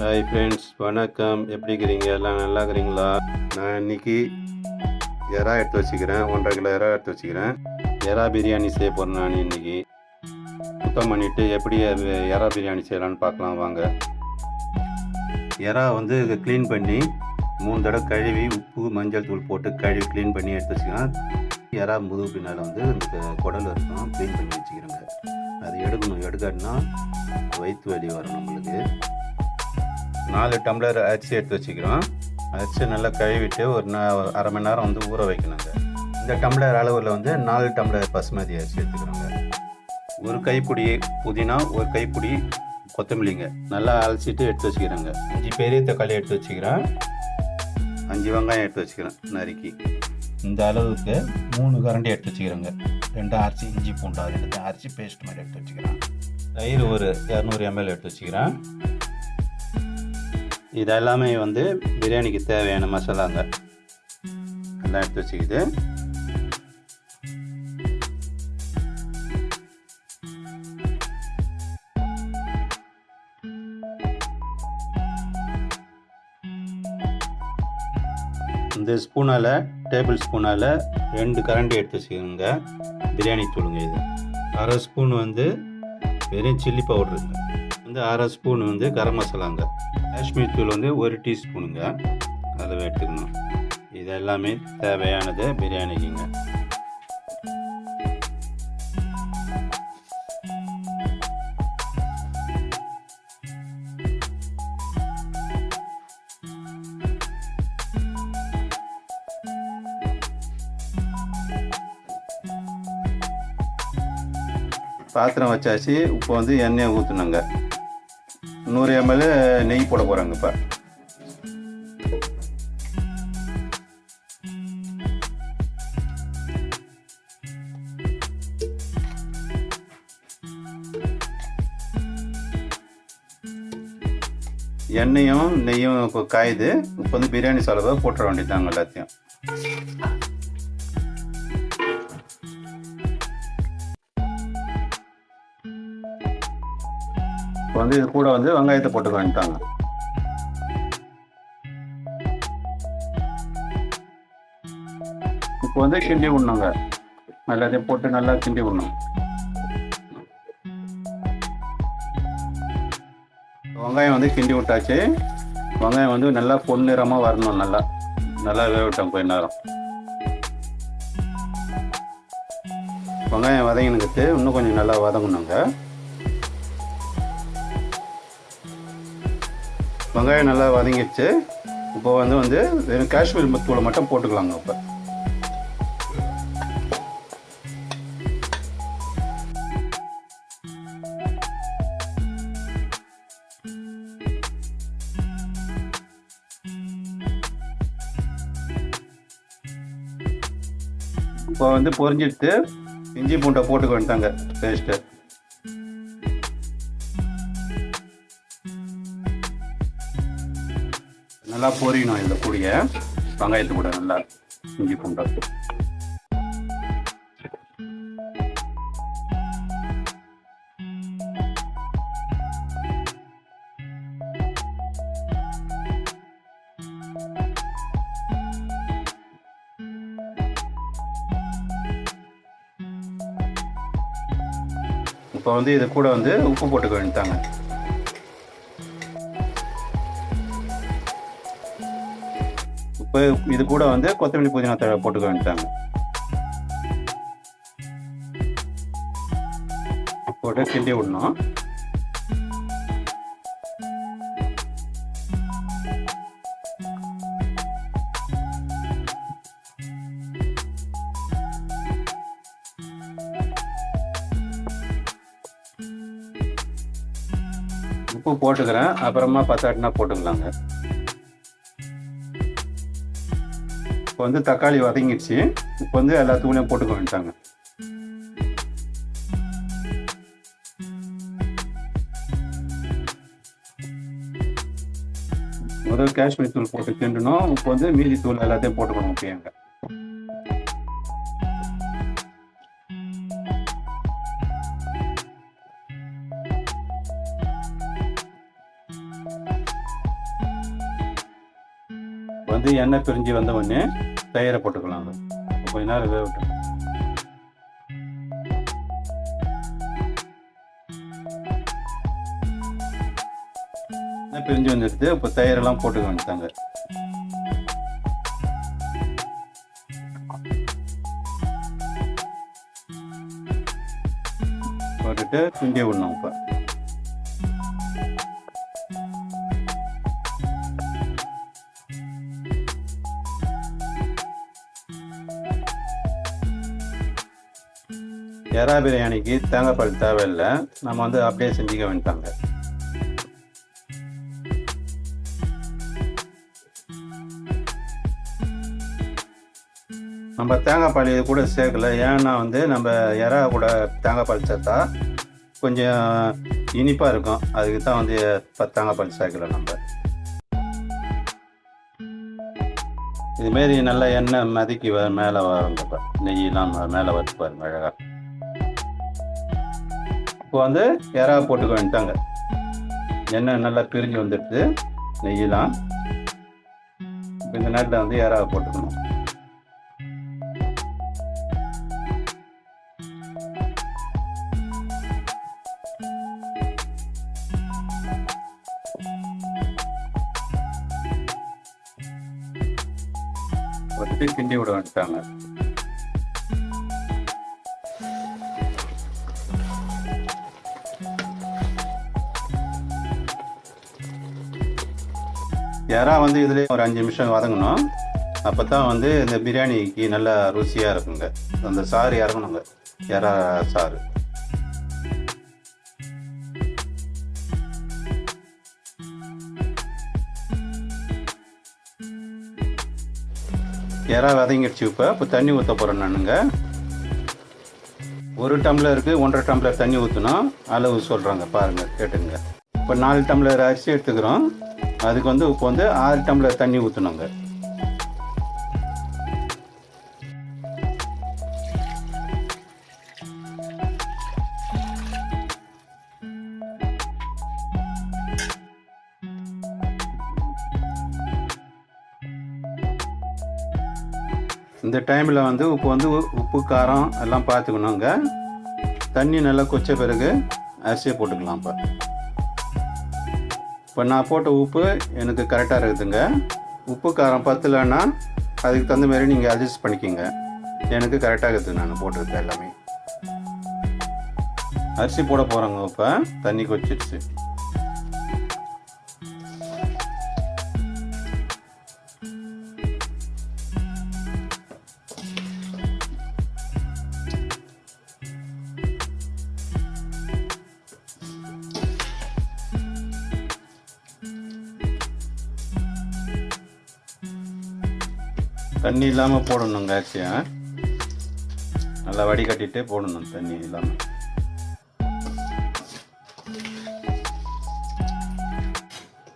Hi friends, வணக்கம். எப்படி இருக்கிறீங்க? எல்லாம் நல்லா இருக்கிறீங்களா? நான் இன்றைக்கி எறா எடுத்து வச்சுக்கிறேன். 1.5 கிலோ எறா எடுத்து வச்சுக்கிறேன். எறா பிரியாணி செய்ய போகிறேன் நான் இன்றைக்கி. சுத்தம் பண்ணிவிட்டு எப்படி எறா பிரியாணி செய்யலான்னு பார்க்கலாம் வாங்க. எறா வந்து க்ளீன் பண்ணி 3 தடவை கழுவி உப்பு மஞ்சள் தூள் போட்டு கழுவி க்ளீன் பண்ணி எடுத்து வச்சுக்கிறேன். எறா முதுகு பின்னால் வந்து இந்த குடல் இருக்கும், க்ளீன் பண்ணி வச்சுக்கிறேங்க. அது எடுக்கணும். எடுக்காட்டினா வயிற்று வலி வரும் நம்மளுக்கு. 4 டம்ளர் அரிசி எடுத்து வச்சுக்கிறோம். அரிசி நல்லா கழுவிட்டு ஒரு அரை மணி நேரம் வந்து ஊற வைக்கணுங்க. இந்த டம்ளர் அளவில் வந்து 4 டம்ளர் பசுமதி அரிசி எடுத்துக்கிறோங்க. ஒரு கைப்பிடி புதினா, ஒரு கைப்பிடி கொத்தமல்லிங்க நல்லா அலசிட்டு எடுத்து வச்சுக்கிறேங்க. 5 பெரிய தக்காளி எடுத்து வச்சுக்கிறேன். 5 வெங்காயம் எடுத்து வச்சுக்கிறேன் நறுக்கி. இந்த அளவுக்கு 3 கரண்டி எடுத்து வச்சுக்கிறேங்க. 2 அரிசி இஞ்சி பூண்டா 2 அரிசி பேஸ்ட் மாதிரி எடுத்து வச்சுக்கிறேன். தயிர் ஒரு 200 ml எடுத்து வச்சுக்கிறேன். இது எல்லாமே வந்து பிரியாணிக்கு தேவையான மசாலாங்க எல்லாம் எடுத்து வச்சுக்கிது. இந்த ஸ்பூனால், டேபிள் ஸ்பூனால் 2 கரண்டி எடுத்து வச்சுக்கோங்க பிரியாணி தூளுங்க. இது அரை ஸ்பூன் வந்து வெறும் சில்லி பவுடருங்க. வந்து அரை ஸ்பூன் வந்து கரம் மசாலாங்க. காஷ்மீர் தூள் வந்து 1 டீஸ்பூனுங்க. அதில் எடுத்துக்கணும். இது எல்லாமே தேவையானது பிரியாணிக்குங்க. பாத்திரம் வச்சாச்சு. இப்போ வந்து எண்ணெயை ஊற்றுனங்க. 100 ml நெய் போட போகிறாங்க. இப்போ எண்ணெயும் நெய்யும் இப்போ காயுது. இப்போ வந்து பிரியாணி செலவை போட்டுற வேண்டியதாங்க எல்லாத்தையும். இப்போ வந்து இது கூட வந்து வெங்காயத்தை போட்டு வேண்டிட்டாங்க. இப்போ வந்து கிண்டி விடணுங்க. எல்லாத்தையும் போட்டு நல்லா கிண்டி விடணும். வெங்காயம் வந்து கிண்டி விட்டாச்சு. வெங்காயம் வந்து நல்லா பொன்னிறமாக வரணும். நல்லா வேகட்டும் கொஞ்ச நேரம். வெங்காயம் வதங்கினுக்கிட்டு இன்னும் கொஞ்சம் நல்லா வதங்கணுங்க. வெங்காயம் நல்லா வதங்கிடுச்சு. இப்போ வந்து வெறும் காஷ்மீர் தூளை மட்டும் போட்டுக்கலாங்க. இப்போ வந்து பொரிஞ்சிட்டு இஞ்சி பூண்டை போட்டுக்க வேண்டாங்க பேஸ்ட்டு. நல்லா பொரியணும். இந்த கூடிய வெங்காயத்து கூட நல்லா இஞ்சி பூண்டை. இப்போ வந்து இது கூட வந்து உப்பு போட்டுக்க வேண்டியதாங்க. இப்போ இது கூட வந்து கொத்தமல்லி புதினா தழை போட்டுக்க வேண்டியதாங்க. போட்டு கிண்டி விடணும். உப்பு போட்டுக்கிறேன். அப்புறமா பத்தாட்டினா போட்டுக்கலாங்க. இப்போ வந்து தக்காளி வதங்கிடுச்சு. இப்போ வந்து எல்லா தூளையும் போட்டுக்க வேண்டிட்டாங்க. முதல் காஷ்மீர் தூள் போட்டு கிண்டணும். இப்போ வந்து மீதி தூள் எல்லாத்தையும் போட்டுக்கணும். ஓகேங்க. வந்து எண்ணெய் பிரிஞ்சு வந்த உடனே தயிரை போட்டுக்கலாம். கொஞ்ச நேரம் வேகட்டும். எண்ணெய் பிரிஞ்சு வந்துடுது. இப்போ தயிரெல்லாம் போட்டுக்க வேண்டியதாங்க. போட்டுட்டு கிண்டி விடணும். இப்போ எறா பிரியாணிக்கு தேங்காய் பால் தேவையில்லை, நம்ம வந்து அப்படியே செஞ்சுக்க வேண்டிட்டாங்க. நம்ம தேங்காய் பால் இது கூட சேர்க்கல. ஏன்னா வந்து நம்ம எறா கூட தேங்காய் பால் சேர்த்தா கொஞ்சம் இனிப்பாக இருக்கும். அதுக்கு தான் வந்து தேங்காய் பால் சேர்க்கல. நம்ம இதுமாரி நல்லா எண்ணெய் மதிக்கி மேலே வரங்க, நெய்யெல்லாம் மேலே வச்சுப்பாருங்க அழகாக. இப்போ வந்து எறா போட்டுக்க வேண்டிட்டாங்க. எண்ணெய் நல்லா பிரிஞ்சு வந்துடுது, நெய்யெல்லாம். இப்போ இந்த நேரத்தில் வந்து எறாவை போட்டுக்கணும். போட்டு கிண்டி விட வேண்டிட்டாங்க. எறா வந்து இதுலேயே ஒரு 5 நிமிஷம் வதங்கணும். அப்போ தான் வந்து இந்த பிரியாணிக்கு நல்லா ருசியாக இருக்குங்க. அந்த சாறு இறங்கணுங்க, எறா சாறு. எறா வதங்கிடுச்சு. இப்போ தண்ணி ஊற்ற போகிறேன் நானுங்க. 1 டம்ளருக்கு 1.5 டம்ளர் தண்ணி ஊற்றணும். அளவு சொல்கிறாங்க பாருங்கள், கேட்டுங்க. இப்போ 4 டம்ளர் அரிசி எடுத்துக்கிறோம். அதுக்கு வந்து இப்போ வந்து 6 டம்ளர் தண்ணி ஊற்றணுங்க. இந்த டைமில் வந்து உப்பு காரம் எல்லாம் பார்த்துக்கணுங்க. தண்ணி நல்லா கொச்ச பிறகு அரிசியை போட்டுக்கலாம். இப்போ நான் போட்ட உப்பு எனக்கு கரெக்டாக இருக்குதுங்க. உப்பு காரம் பத்தலைன்னா அதுக்கு தகுந்த மாதிரி நீங்கள் அட்ஜஸ்ட் பண்ணிக்கிங்க. எனக்கு கரெக்டாக இருக்குது நான் போட்டிருக்கேன் எல்லாமே. அரிசி போட போகிறோங்க. இப்போ தண்ணி கொச்சிடுச்சு. தண்ணி இல்லாமல் போடணுங்க. அரிசியை நல்லா வடிகட்டிட்டு போடணும், தண்ணி இல்லாமல்.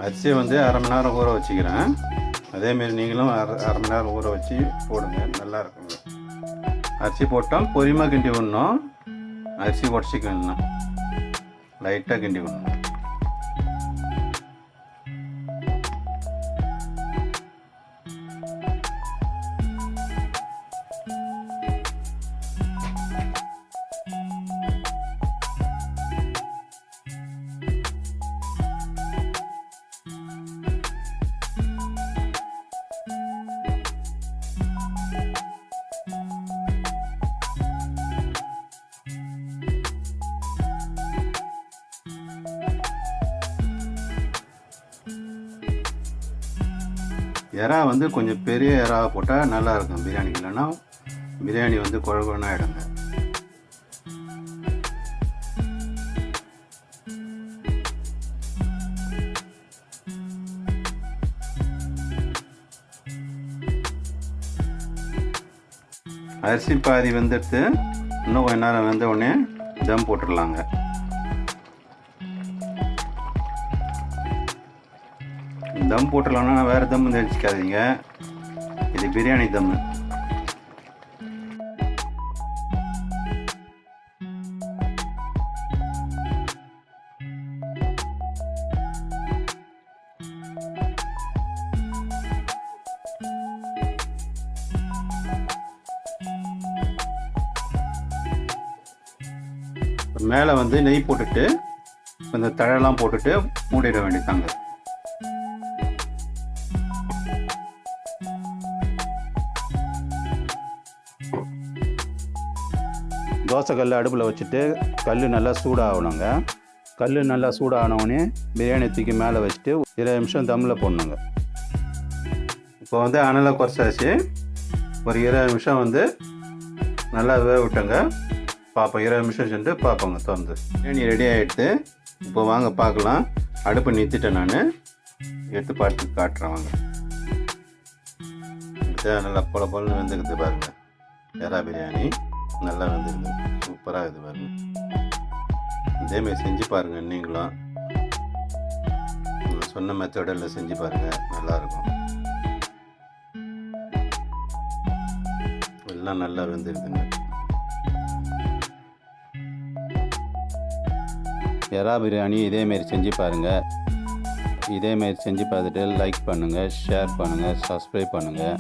அரிசியை வந்து 1/2 மணி நேரம் ஊற வச்சுக்கிறேன். அதேமாரி நீங்களும் அரை மணி நேரம் ஊற வச்சு போடுங்க, நல்லா இருக்குங்க. அரிசி போட்டோம், பொறுமையாக கிண்டி விடணும். அரிசி உடச்சிக்கணும், லைட்டாக கிண்டி விடணும். எறா வந்து கொஞ்சம் பெரிய எறாவை போட்டால் நல்லா இருக்கும் பிரியாணிக்கு. இல்லைன்னா பிரியாணி வந்து குழகுன்னு ஆகிடுங்க. அரிசி பாதி வெந்துடுத்து. இன்னும் கொஞ்ச நேரம் வெந்த உடனே தம் போட்டுடலாங்க. தம் போட்டுடலாம்னா வேறு தம் நினச்சிக்காதீங்க, இது பிரியாணி தம்மு. மேலே வந்து நெய் போட்டுட்டு இந்த தழையெல்லாம் போட்டுட்டு மூடிட வேண்டியதாங்க. தோசை கல் அடுப்பில் வச்சுட்டு கல் நல்லா சூடாகணுங்க. கல் நல்லா சூடானவுடனே பிரியாணி தூக்கி மேலே வச்சுட்டு 20 நிமிஷம் தம்மில் போடணுங்க. இப்போ வந்து அனலை குறைச்சாச்சு. ஒரு 20 நிமிஷம் வந்து நல்லா வேக விட்டங்க. பார்ப்போம், 20 நிமிஷம் சென்று பார்ப்போங்க திறந்து. பிரியாணி ரெடி ஆகிடுது. இப்போ வாங்க பார்க்கலாம். அடுப்பை நிறுத்திட்டேன், நான் எடுத்து பார்த்து காட்டுறேன் வாங்க. நல்லா பொல பொலன்னு வெந்துக்குது பாருங்கள். எறா பிரியாணி நல்லா வெந்துக்குது, சூப்பராக இருக்குது பாருங்கள். இதேமாரி செஞ்சு பாருங்கள். நீங்களும் சொன்ன மெத்தடில் செஞ்சு பாருங்கள், நல்லாயிருக்கும். எல்லாம் நல்லா வெந்துருக்குங்க. எறா பிரியாணி இதேமாரி செஞ்சு பாருங்கள். இதேமாரி செஞ்சு பார்த்துட்டு லைக் பண்ணுங்கள், ஷேர் பண்ணுங்கள், சப்ஸ்கிரைப் பண்ணுங்கள்.